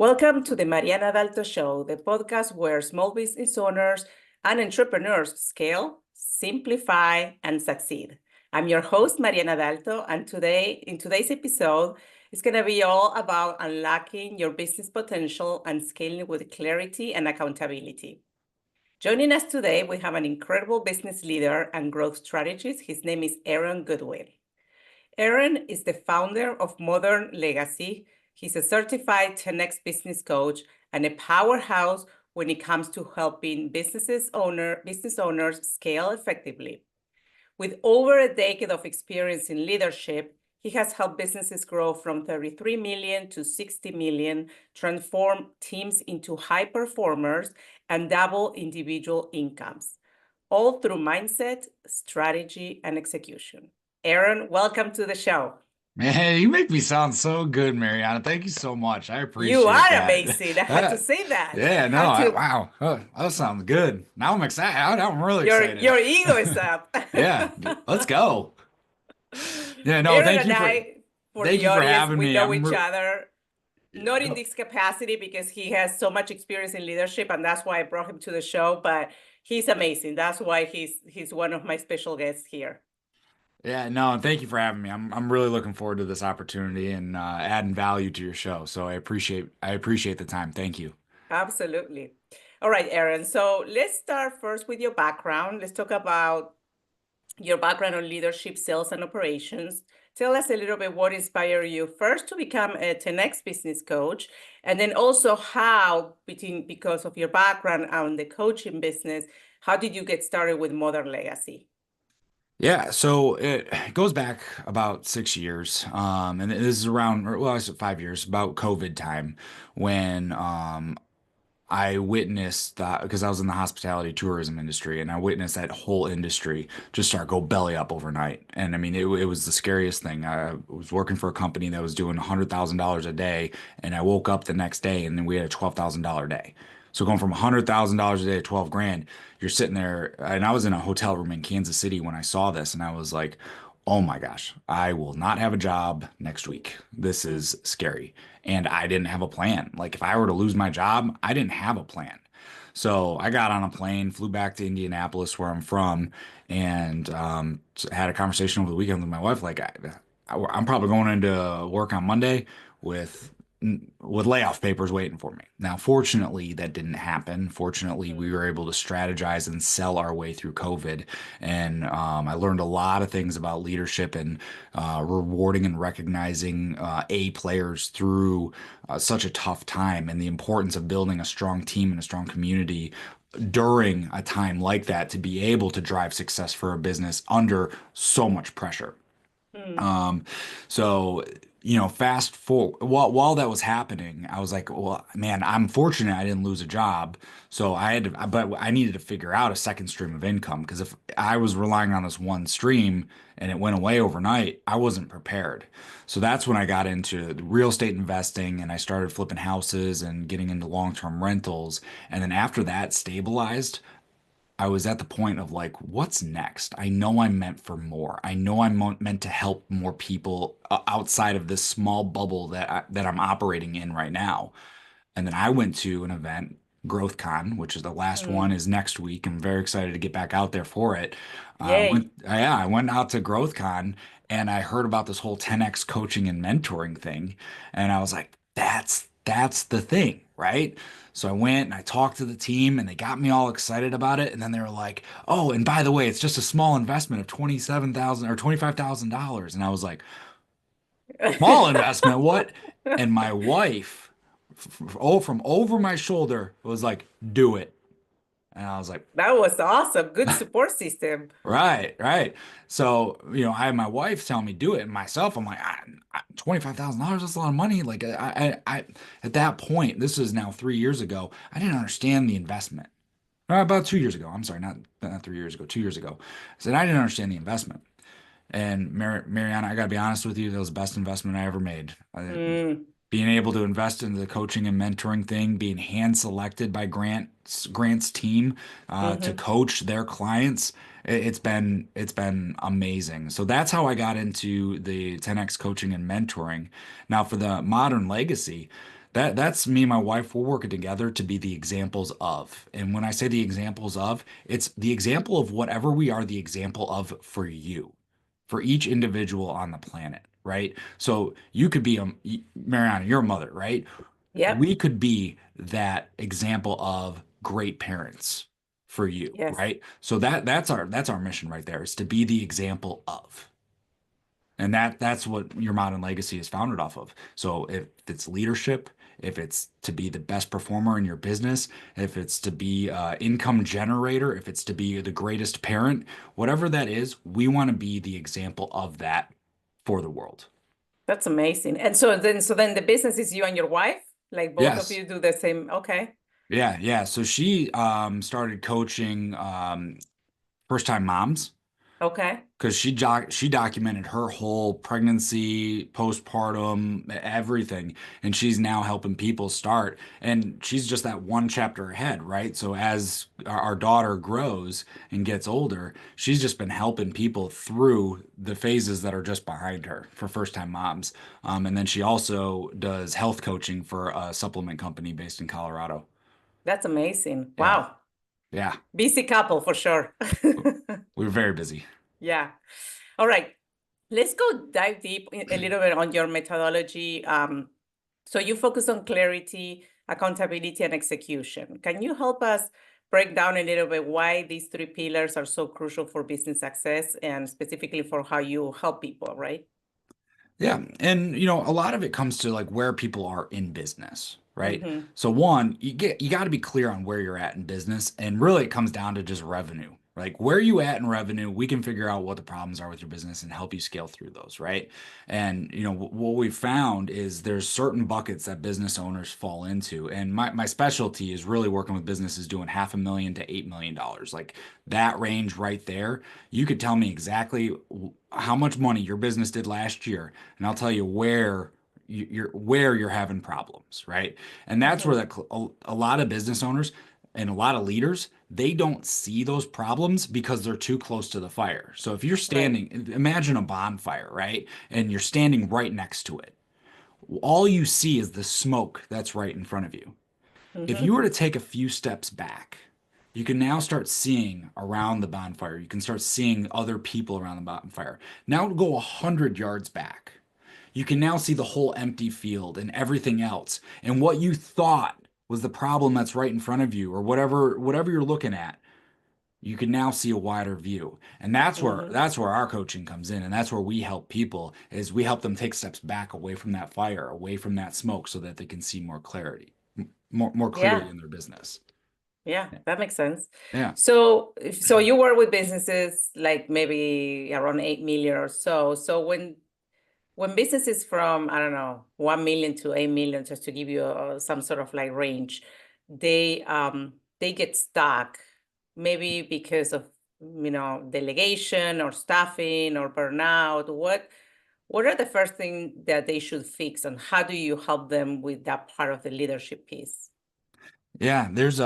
Welcome to the Mariana Dalto Show, the podcast where small business owners and entrepreneurs scale, simplify, and succeed. I'm your host, Mariana Dalto, and in today's episode, it's going to be all about unlocking your business potential and scaling with clarity and accountability. Joining us today, we have an incredible business leader and growth strategist. His name is Aaron Goodwin. Aaron is the founder of Modern Legacy. He's a certified 10X business coach and a powerhouse when it comes to helping business owners scale effectively. With over a decade of experience in leadership, he has helped businesses grow from 33 million to 60 million, transform teams into high performers, and double individual incomes, all through mindset, strategy, and execution. Aaron, welcome to the show. Man, you make me sound so good, Mariana. Thank you so much. I You appreciate are that. amazing. I had to say that. Yeah, no, Had to. wow. That sounds good. Now I'm excited. I'm really Your excited. your ego is up. Yeah, let's go. Yeah, no, Aaron and I, for thank the you for audience, having we me. know each other, Yeah, not in this capacity because he has so much experience in leadership, and that's why I brought him to the show. But he's amazing. That's why he's one of my special guests here. yeah, no, thank you for having me. I'm really looking forward to this opportunity and adding value to your show. So I appreciate the time. Thank you. Absolutely. All right, Aaron. So let's start first with your background. Let's talk about your background on leadership, sales, and operations. Tell us a little bit what inspired you first to become a 10X business coach, and then also how, because of your background on the coaching business, how did you get started with Modern Legacy? Yeah, so it goes back about 6 years, and this is around, well, I said 5 years, about COVID time, when I witnessed that because I was in the hospitality tourism industry, and I witnessed that whole industry just start go belly up overnight. And I mean, it was the scariest thing. I was working for a company that was doing $100,000 a day, and I woke up the next day, and then we had a $12,000 day. So going from $100,000 a day to 12 grand, you're sitting there, and I was in a hotel room in Kansas City when I saw this, and I was like, oh my gosh, I will not have a job next week. This is scary. And I didn't have a plan. Like if I were to lose my job, I didn't have a plan. So I got on a plane, flew back to Indianapolis, where I'm from, and had a conversation over the weekend with my wife. Like I'm probably going into work on Monday with with layoff papers waiting for me. Now, fortunately, that didn't happen. Fortunately, we were able to strategize and sell our way through COVID. And I learned a lot of things about leadership and rewarding and recognizing A players through such a tough time, and the importance of building a strong team and a strong community during a time like that to be able to drive success for a business under so much pressure. Mm. Um, so, fast forward while that was happening, I was like, well, man, I'm fortunate I didn't lose a job. So I had to, but I needed to figure out a second stream of income because if I was relying on this one stream and it went away overnight, I wasn't prepared. So that's when I got into real estate investing and I started flipping houses and getting into long-term rentals. And then after that stabilized, I was at the point of like, what's next? I know I'm meant for more. I know I'm meant to help more people outside of this small bubble that I'm operating in right now. And then I went to an event, GrowthCon, which is the last one Mm. is next week. I'm very excited to get back out there for it. Yay. Yeah, I went out to GrowthCon and I heard about this whole 10X coaching and mentoring thing, and I was like, that's the thing, right? So I went and I talked to the team and they got me all excited about it. And then they were like, oh, and by the way, it's just a small investment of 27,000 or $25,000. And I was like, small investment, what? And my wife, from over my shoulder, was like, do it. And I was like, That was awesome. Good support system. right, right. So, I had my wife tell me do it, and myself, I'm like, $25,000, that's a lot of money. Like, at that point, this is now 3 years ago, I didn't understand the investment. About 2 years ago. I'm sorry, not 3 years ago, 2 years ago. I said, I didn't understand the investment. And Mariana, I got to be honest with you, that was the best investment I ever made. Mm. Being able to invest in the coaching and mentoring thing, being hand selected by Grant's team to Hmm. coach their clients, it's been amazing. So that's how I got into the 10X coaching and mentoring. Now for the modern legacy, That's me and my wife. We're working together to be the examples of. And when I say the examples of, it's the example of whatever we are the example of for you, for each individual on the planet, right? So you could be Mariana, your mother, right? Yep. We could be that example of great parents for you, Yes. right? So that's our mission right there, is to be the example of. And that's what your modern legacy is founded off of. So if it's leadership, if it's to be the best performer in your business, if it's to be income generator, if it's to be the greatest parent, whatever that is, we want to be the example of that for the world. That's amazing. And so then the business is you and your wife? Like both of Yes. you do the same. Okay. Yeah, yeah. So she started coaching first time moms Okay. because she documented her whole pregnancy, postpartum, everything, and she's now helping people start. And she's just that one chapter ahead, right? So as our daughter grows and gets older, she's just been helping people through the phases that are just behind her for first time moms. And then she also does health coaching for a supplement company based in Colorado. That's amazing. Yeah, Wow. yeah, Busy couple for sure. we were very busy. Yeah. All right. Let's go dive deep a little bit on your methodology. So you focus on clarity, accountability, and execution. Can you help us break down a little bit why these three pillars are so crucial for business success and specifically for how you help people, right? Yeah. And a lot of it comes to like where people are in business, right? Mm-hmm. So one, you got to be clear on where you're at in business. And really it comes down to just revenue. Like where you at in revenue, we can figure out what the problems are with your business and help you scale through those, right? And what we found is there's certain buckets that business owners fall into. And my specialty is really working with businesses doing $500,000 to $8 million. Like that range right there, you could tell me exactly how much money your business did last year, and I'll tell you where you're having problems, right? And that's where Mm-hmm. a lot of business owners and a lot of leaders, they don't see those problems because they're too close to the fire. So if you're Right. standing, imagine a bonfire, right? And you're standing right next to it. All you see is the smoke that's right in front of you. If Mm-hmm. you were to take a few steps back, you can now start seeing around the bonfire. You can start seeing other people around the bonfire. Now go 100 yards back. You can now see the whole empty field and everything else. And what you thought was the problem that's right in front of you, or whatever you're looking at, you can now see a wider view. And that's where Mm-hmm. that's where our coaching comes in. And that's where we help people, is we help them take steps back away from that fire, away from that smoke, so that they can see more clarity, more clearly Yeah. in their business. Yeah, that makes sense. Yeah. So you work with businesses like maybe around 8 million or so. So when businesses from, I don't know, 1 million to 8 million, just to give you some sort of like range, they get stuck maybe because of delegation or staffing or burnout. What are the first thing that they should fix, and how do you help them with that part of the leadership piece? Yeah, there's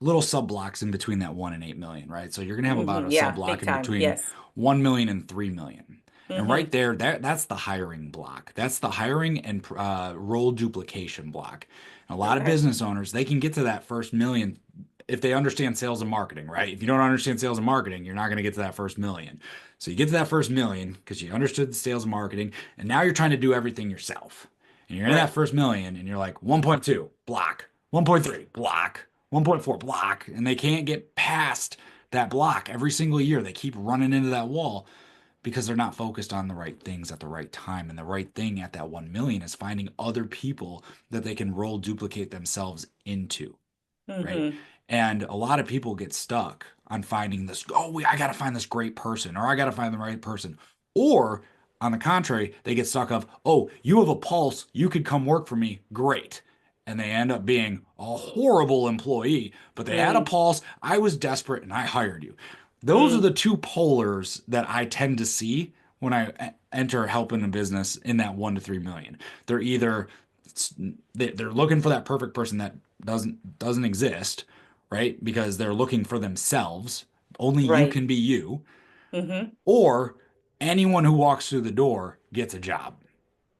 little sub blocks in between that 1 and 8 million, right? So you're gonna have about a sub Yeah, block big in time. between Yes. 1 million and 3 million. And right Mm-hmm. there, that's the hiring block. That's the hiring and role duplication block. And a lot of Okay. business owners, they can get to that first million if they understand sales and marketing, right? If you don't understand sales and marketing, you're not going to get to that first million. So you get to that first million because you understood the sales and marketing, and now you're trying to do everything yourself. And you're in that Right. first million, and you're like 1.2 block, 1.3 block, 1.4 block, and they can't get past that block every single year. They keep running into that wall because they're not focused on the right things at the right time. And the right thing at that 1 million is finding other people that they can roll duplicate themselves into, right? Mm-hmm. And a lot of people get stuck on finding this, oh, I got to find this great person, or I got to find the right person. Or on the contrary, they get stuck of, oh, you have a pulse, you could come work for me, great. And they end up being a horrible employee, but they had a Mm, pulse, I was desperate, and I hired you. Those are mm, the two polars that I tend to see when I enter helping a business in that 1 to 3 million. They're either they're looking for that perfect person that doesn't exist, right? Because they're looking for themselves. Only you right. can be you, Mm-hmm. or anyone who walks through the door gets a job.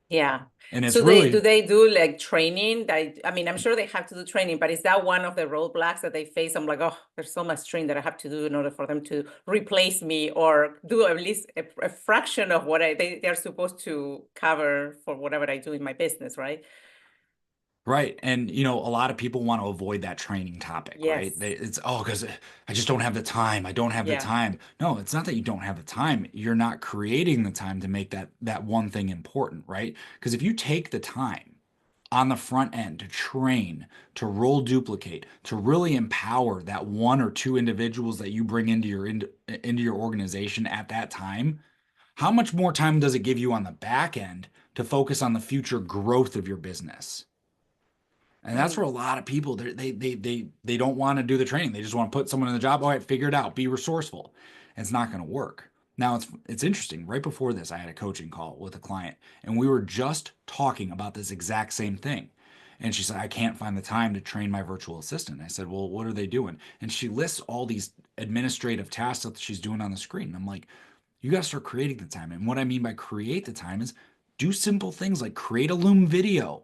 Yeah. And it's So they do really they do like training? I mean, I'm sure they have to do training, but is that one of the roadblocks that they face? I'm like, oh, there's so much training that I have to do in order for them to replace me or do at least a fraction of what they're supposed to cover for whatever I do in my business, right? right. And a lot of people want to avoid that training topic, right? Yes. It's because I just don't have the time. I don't have the Yeah. time. No, it's not that you don't have the time. You're not creating the time to make that one thing important, right? Because if you take the time on the front end to train, to roll duplicate, to really empower that one or two individuals that you bring into your organization at that time, how much more time does it give you on the back end to focus on the future growth of your business? And that's Mm. where a lot of people they don't want to do the training. They just want to put someone in the job. All right, figure it out. Be resourceful. And it's not going to work. Now it's interesting. Right before this, I had a coaching call with a client, and we were just talking about this exact same thing. And she said, I can't find the time to train my virtual assistant. I said, well, what are they doing? And she lists all these administrative tasks that she's doing on the screen. And I'm like, you got to start creating the time. And what I mean by create the time is do simple things like create a Loom video,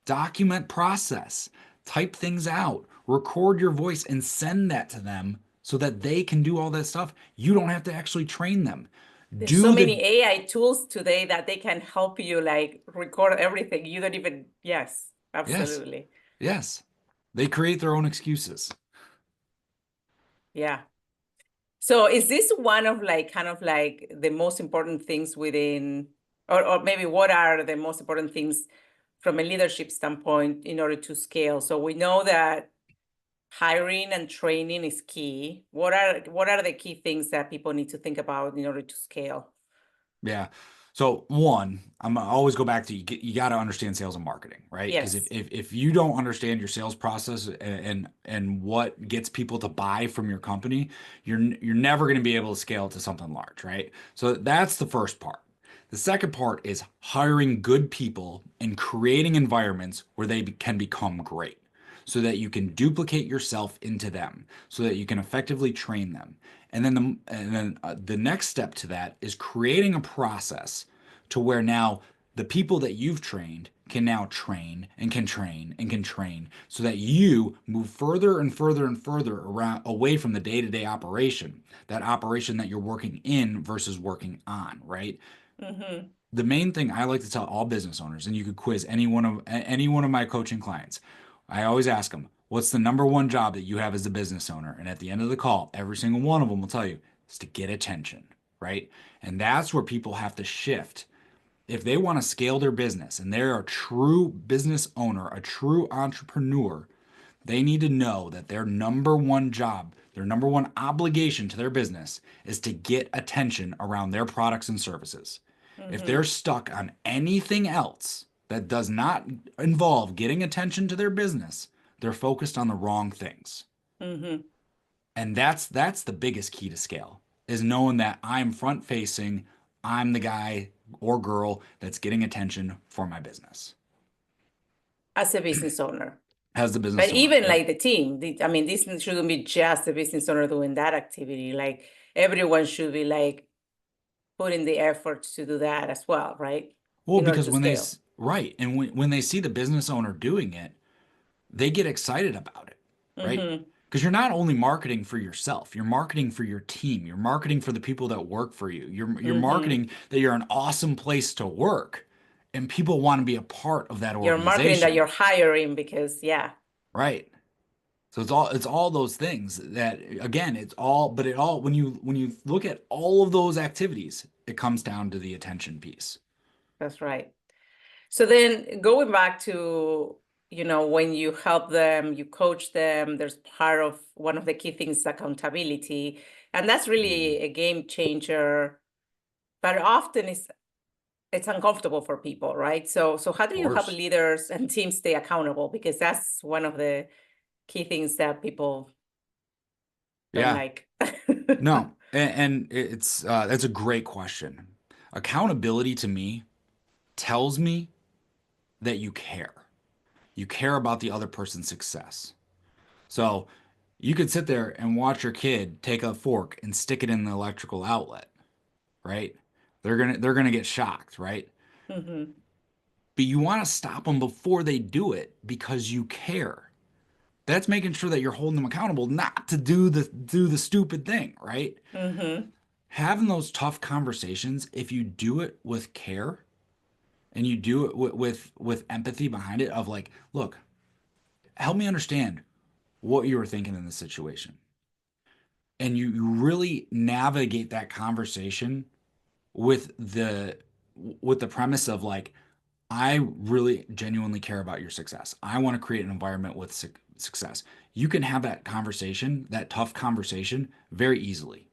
document process, type things out, record your voice, and send that to them so that they can do all that stuff. You don't have to actually train them. There's so Do the, many AI tools today that they can help you like record everything. You don't even, yes, yes, absolutely. yes. They create their own excuses. Yeah. So is this one of like kind of like the most important things within, or maybe what are the most important things from a leadership standpoint in order to scale? So we know that hiring and training is key. What are the key things that people need to think about in order to scale? Yeah. So one, I'm gonna always go back to you got to understand sales and marketing, right? Because if, Yes. if you don't understand your sales process and what gets people to buy from your company, you're never going to be able to scale to something large, right? So that's the first part. The second part is hiring good people and creating environments where they can become great so that you can duplicate yourself into them, so that you can effectively train them. The next step to that is creating a process to where now the people that you've trained can now train and can train and can train so that you move further and further and further around away from the day-to-day operation, that operation that you're working in versus working on, right? Mm-hmm. The main thing I like to tell all business owners, and you could quiz any one of my coaching clients, I always ask them, "What's the number one job that you have as a business owner?" And at the end of the call, every single one of them will tell you is to get attention, right? And that's where people have to shift. If they want to scale their business and they're a true business owner, a true entrepreneur, they need to know that their number one job, their number one obligation to their business is to get attention around their products and services. If they're Mm-hmm. stuck on anything else that does not involve getting attention to their business, they're focused on the wrong things. Mm-hmm. And that's the biggest key to scale is knowing that I'm front facing, I'm the guy or girl that's getting attention for my business As a business owner. as the But business owner. even Yep. like the team, I mean, this shouldn't be just the business owner doing that activity. Like everyone should be like putting the effort to do that as well, right? Well, In order because to scale. right, and when they see the business owner doing it, they get excited about it, right? Mm-hmm. Because you're not only marketing for yourself, you're marketing for your team, you're marketing for the people that work for you. You're Mm-hmm. marketing that you're an awesome place to work, and people want to be a part of that You're marketing that you're organization, hiring because yeah, right? So it's all those things that again, it's all but it all when you look at all of those activities, it comes down to the attention piece. that's right. So then going back to, when you help them, you coach them, there's part of one of the key things, accountability. And that's Mhm. really a game changer, but often it's uncomfortable for people, right? So how Of do you help course. leaders and teams stay accountable? Because that's one of the key things that people don't Yeah. like. No, and it's that's a great question. Accountability to me tells me that you care. You care about the other person's success. So you could sit there and watch your kid take a fork and stick it in the electrical outlet, right? They're gonna get shocked, right? Hmm. but you want to stop them before they do it because you care. That's making sure that you're holding them accountable not to do the stupid thing, right? Mm-hmm. Having those tough conversations, if you do it with care and you do it with empathy behind it of like, look, help me understand what you were thinking in this situation. And you really navigate that conversation with the premise of like, I really genuinely care about your success. I want to create an environment with success. You can have that conversation, that tough conversation, very easily.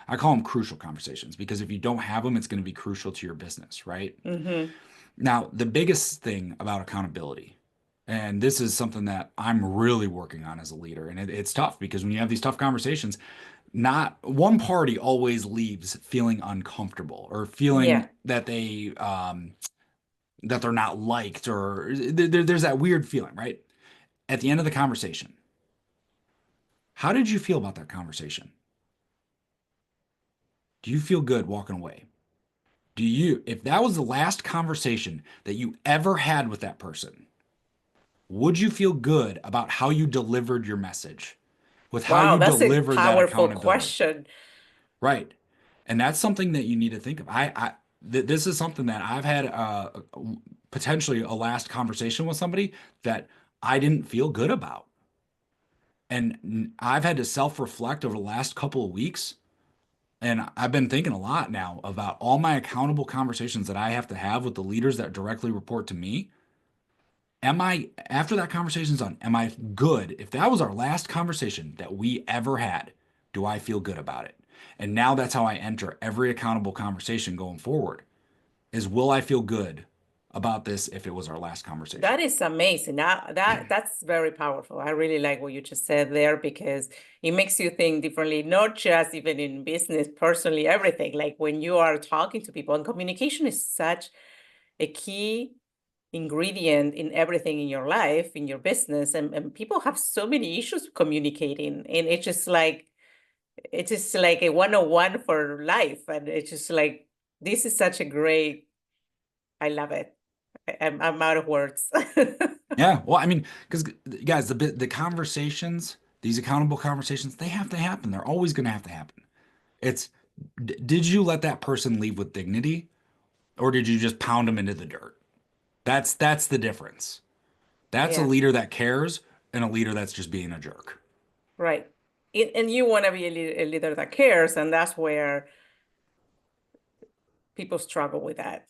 I call them crucial conversations because if you don't have them, it's going to be crucial to your business, right? Mm-hmm. Now, the biggest thing about accountability, and this is something that I'm really working on as a leader, and it's tough because when you have these tough conversations, not one party always leaves feeling uncomfortable or feeling Yeah. that they're not liked or there's that weird feeling, right? At the end of the conversation, how did you feel about that conversation? Do you feel good walking away? If that was the last conversation that you ever had with that person, would you feel good about how you delivered your message, with how Wow, you that's a delivered that powerful accountability? question. Right. And that's something that you need to think of. This is something that I've had potentially a last conversation with somebody that I didn't feel good about. And I've had to self-reflect over the last couple of weeks. And I've been thinking a lot now about all my accountable conversations that I have to have with the leaders that directly report to me. After that conversation's done, am I good? If that was our last conversation that we ever had, do I feel good about it? And now that's how I enter every accountable conversation going forward is will I feel good about this if it was our last conversation? That is amazing. That's very powerful. I really like what you just said there because it makes you think differently, not just even in business, personally, everything. Like when you are talking to people, and communication is such a key ingredient in everything in your life, in your business, and people have so many issues communicating, and it's just like a 101 for life, and it's just like this is such a great. I love it. I'm out of words. Yeah, well, I mean, because guys, the conversations, these accountable conversations, they have to happen. They're always going to have to happen. It's did you let that person leave with dignity, or did you just pound them into the dirt? That's the difference. That's a Yeah, leader that cares and a leader that's just being a jerk. right. And you want to be a leader that cares, and that's where people struggle with that.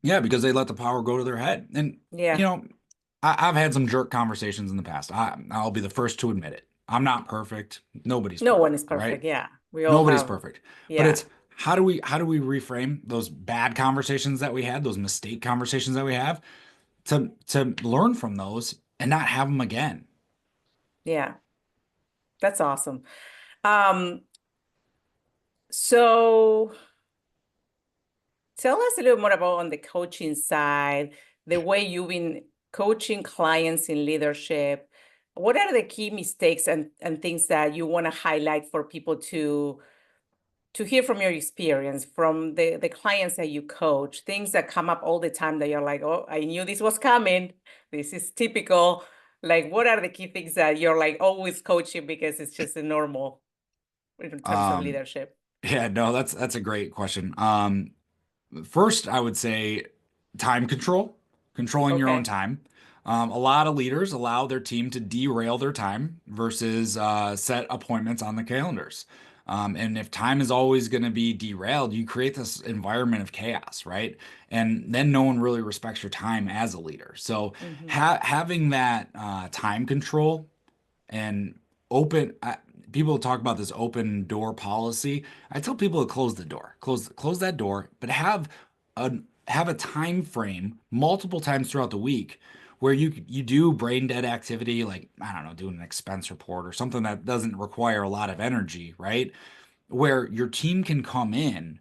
Yeah, because they let the power go to their head. And you Yeah, know, I've had some jerk conversations in the past. I'll be the first to admit it. I'm not perfect. Nobody's no one is perfect, right? perfect. Yeah, we all Nobody's have. perfect. But Yeah, it's how do we reframe those bad conversations that we had, those mistake conversations that we have, to learn from those and not have them again. yeah, that's awesome. Um, so tell us a little more about on the coaching side, the way you've been coaching clients in leadership. What are the key mistakes and things that you want to highlight for people to hear from your experience, from the clients that you coach, things that come up all the time that you're like, oh, I knew this was coming. This is typical. Like, what are the key things that you're like always coaching because it's just a normal in terms of Um, leadership? yeah, no, that's a great question. First, I would say time control, controlling your own Okay. time. A lot of leaders allow their team to derail their time versus set appointments on the calendars. And if time is always going to be derailed, you create this environment of chaos, right? And then no one really respects your time as a leader. So Hmm. having that time control and open people talk about this open door policy. I tell people to close the door, close that door, but a have a time frame multiple times throughout the week where you do brain dead activity like I don't know, doing an expense report or something that doesn't require a lot of energy, right? Where your team can come in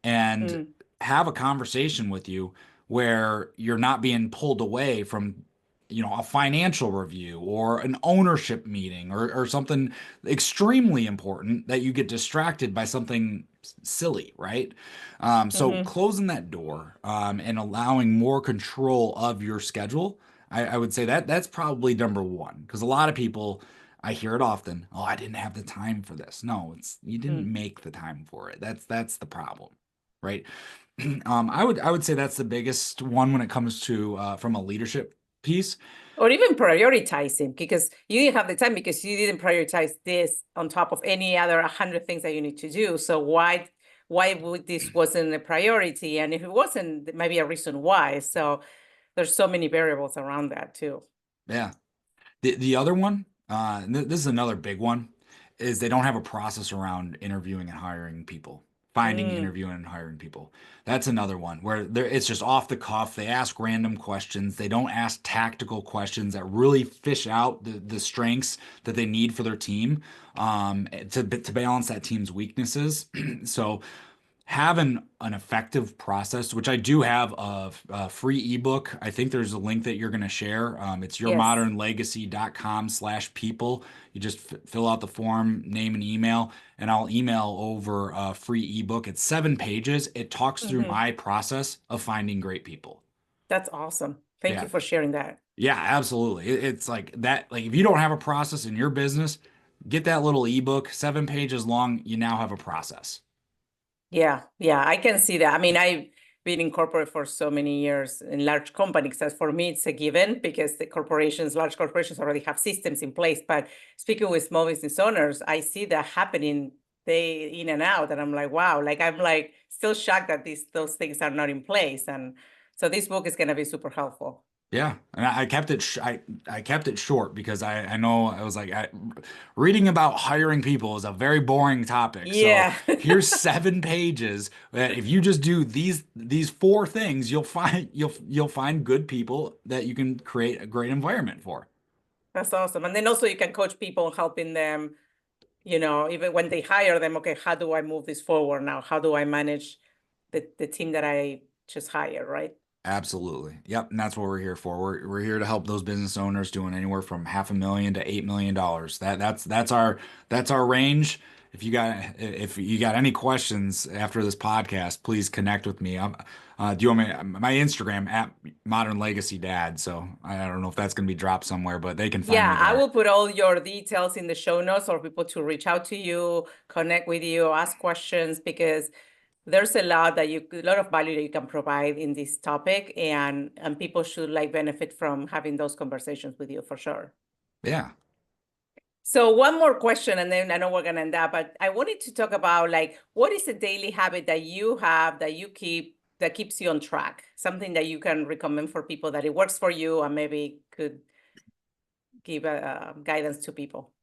and Mm. have a conversation with you where you're not being pulled away from a financial review or an ownership meeting or something extremely important that you get distracted by something silly, right? So Mm-hmm. closing that door and allowing more control of your schedule, I would say that's probably number one because a lot of people, I hear it often, oh, I didn't have the time for this. No, it's you didn't make the time for it. That's the problem, right? I would say that's the biggest one when it comes to from a leadership piece. Or even prioritizing because you didn't have the time because you didn't prioritize this on top of any other 100 things that you need to do. So why would this wasn't a priority? And if it wasn't, maybe a reason why. So there's so many variables around that too. Yeah. The other one, this is another big one, is they don't have a process around interviewing and hiring people, finding, Mm, interviewing, and hiring people. That's another one where it's just off the cuff. They ask random questions. They don't ask tactical questions that really fish out the strengths that they need for their team to balance that team's weaknesses. So have an effective process, which I do have a free ebook. I think there's a link that you're going to share. It's yes. yourmodernlegacy.com/people. You just fill out the form, name and email, and I'll email over a free ebook. It's 7 pages. It talks through Hmm. my process of finding great people. That's awesome. Thank you Yeah. for sharing that. Yeah, absolutely. It's like that. Like if you don't have a process in your business, get that little ebook, 7 pages long. You now have a process. Yeah, yeah, I can see that. I mean, I've been in corporate for so many years in large companies that for me it's a given because the corporations, large corporations already have systems in place. But speaking with small business owners, I see that happening day in and out, and I'm like, wow, like I'm like still shocked that those things are not in place. And so this book is going to be super helpful. Yeah, and I kept it I kept it short because I know I was like reading about hiring people is a very boring topic. So Yeah, here's 7 pages that if you just do these four things, you'll find good people that you can create a great environment for. that's awesome. And then also you can coach people, helping them, even when they hire them, okay, how do I move this forward now? How do I manage the team that I just hired, right? Absolutely. Yep. And that's what we're here for. We're here to help those business owners doing anywhere from 500,000 to $8 million. That's our range. If you got any questions after this podcast, please connect with me. Do you want my Instagram at Modern Legacy Dad? So I don't know if that's gonna be dropped somewhere, but they can find Yeah, me I there. will put all your details in the show notes for people to reach out to you, connect with you, ask questions, because there's a lot of value that you can provide in this topic, and people should like benefit from having those conversations with you for sure. Yeah. So one more question, and then I know we're gonna end up, but I wanted to talk about like what is a daily habit that you have that you keep that keeps you on track? Something that you can recommend for people that it works for you and maybe could give guidance to people.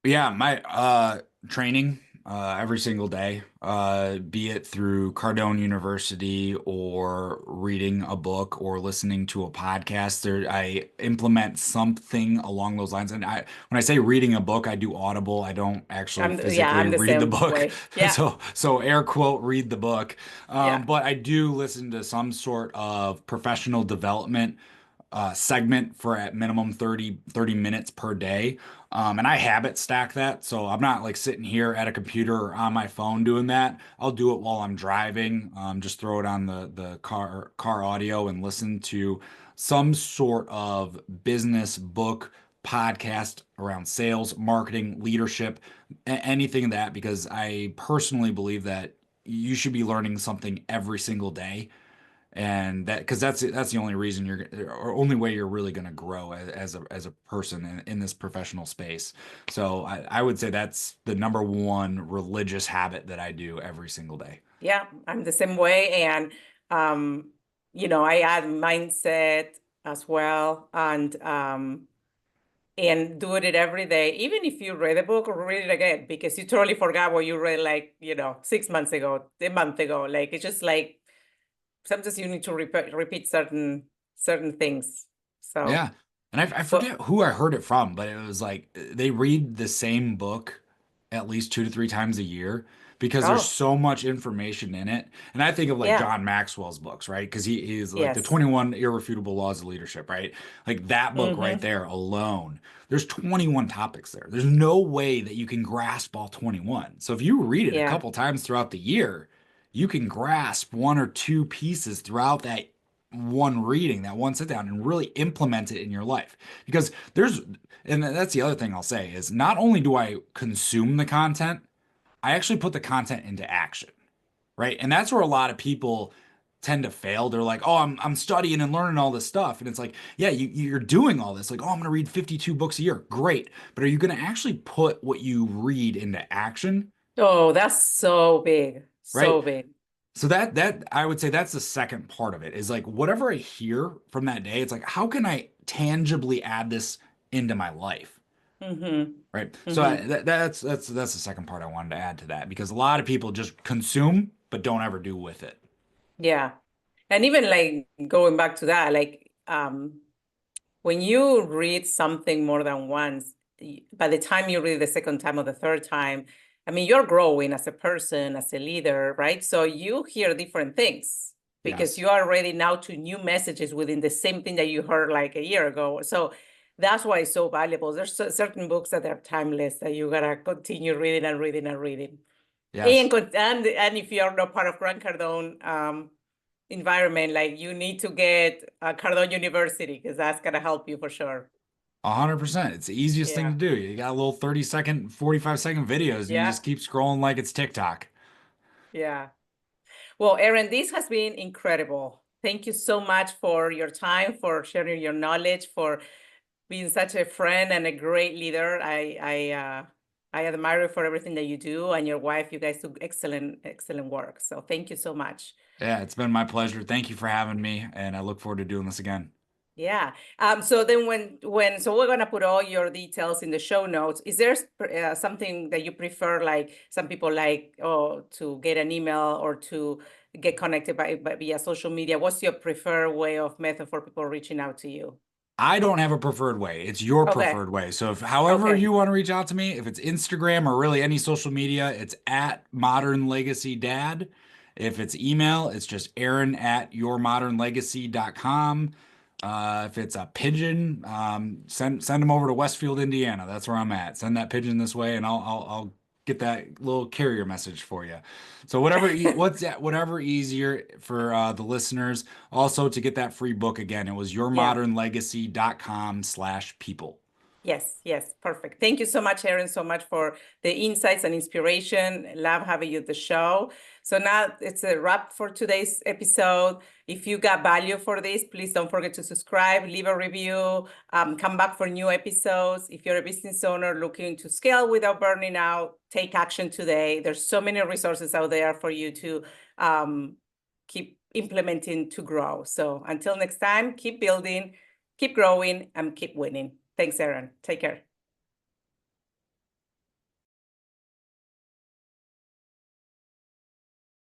Yeah, my training every single day, be it through Cardone University or reading a book or listening to a podcast. There, I implement something along those lines. And when I say reading a book, I do Audible. I don't actually Yeah, physically I'm the read the same book. way. Yeah, So air quote, read the book. yeah. But I do listen to some sort of professional development segment for at minimum 30 minutes per day. And I habit stack that. So I'm not like sitting here at a computer or on my phone doing that. I'll do it while I'm driving. Just throw it on the car audio and listen to some sort of business book podcast around sales, marketing, leadership, anything of that, because I personally believe that you should be learning something every single day and that because that's the only reason or only way you're really going to grow as a person in this professional space. So I would say that's the number one religious habit that I do every single day. Yeah, I'm the same way. Um, I add mindset as well and do it every day. Even if you read a book or read it again, because you totally forgot what you read like, 6 months ago, a month ago. Like it's just like sometimes you need to repeat certain things. So, Yeah. And I but forget who I heard it from, but it was like they read the same book at least 2 to 3 times a year because there's Oh, so much information in it. And I think of like yeah. John Maxwell's books, right? Because he's like the Yes. 21 Irrefutable Laws of Leadership, right? Like that book right Mm-hmm. there alone, there's 21 topics there. There's no way that you can grasp all 21. So if you read it a Yeah. couple times throughout the year, you can grasp one or two pieces throughout that one reading, that one sit down, and really implement it in your life. Because and that's the other thing I'll say is not only do I consume the content, I actually put the content into action, right? And that's where a lot of people tend to fail. They're like, "Oh, I'm studying and learning all this stuff." And it's like, "Yeah, you're doing all this. Like, oh, I'm going to read 52 books a year. Great. But are you going to actually put what you read into action?" Oh, that's so big. Right? So big. So that I would say that's the second part of it is like whatever I hear from that day, it's like, how can I tangibly add this into my life? Mm-hmm. Right. So Mm-hmm. that's the second part I wanted to add to that because a lot of people just consume but don't ever do with it. Yeah. And even like going back to that, like when you read something more than once, by the time you read the second time or the third time, I mean, you're growing as a person, as a leader, right? So you hear different things because Yes. you are ready now to new messages within the same thing that you heard like a year ago. So that's why it's so valuable. There's certain books that are timeless that you gotta continue reading and reading and reading. Yes. And if you're not part of Grant Cardone environment, like you need to get Cardone University because that's gonna help you for sure. 100%. It's the easiest thing Yeah, to do. You got a little 30-second, 45-second videos and you yeah, just keep scrolling like it's TikTok. yeah. Well, Aaron, this has been incredible. Thank you so much for your time, for sharing your knowledge, for being such a friend and a great leader. I admire you for everything that you do, and your wife. You guys do excellent, excellent work. So thank you so much. Yeah, it's been my pleasure. Thank you for having me, and I look forward to doing this again. Yeah. So then so we're gonna put all your details in the show notes. Is there something that you prefer? Like some people like, oh, to get an email or to get connected by via social media. What's your preferred way of method for people reaching out to you? I don't have a preferred way. It's your Okay. preferred way. So if however Okay. you want to reach out to me, if it's Instagram or really any social media, it's at Modern Legacy Dad. If it's email, it's just Aaron at yourmodernlegacy.com. If it's a pigeon, send them over to Westfield, Indiana. That's where I'm at. Send that pigeon this way, and I'll get that little carrier message for you. So whatever easier for the listeners. Also, to get that free book again, it was Yeah. yourmodernlegacy.com/people. Yes, yes, perfect. Thank you so much, Aaron, so much for the insights and inspiration. Love having you at the show. So now it's a wrap for today's episode. If you got value for this, please don't forget to subscribe, leave a review, come back for new episodes. If you're a business owner looking to scale without burning out, take action today. There's so many resources out there for you to keep implementing to grow. So until next time, keep building, keep growing, and keep winning. Thanks, Aaron. Take care.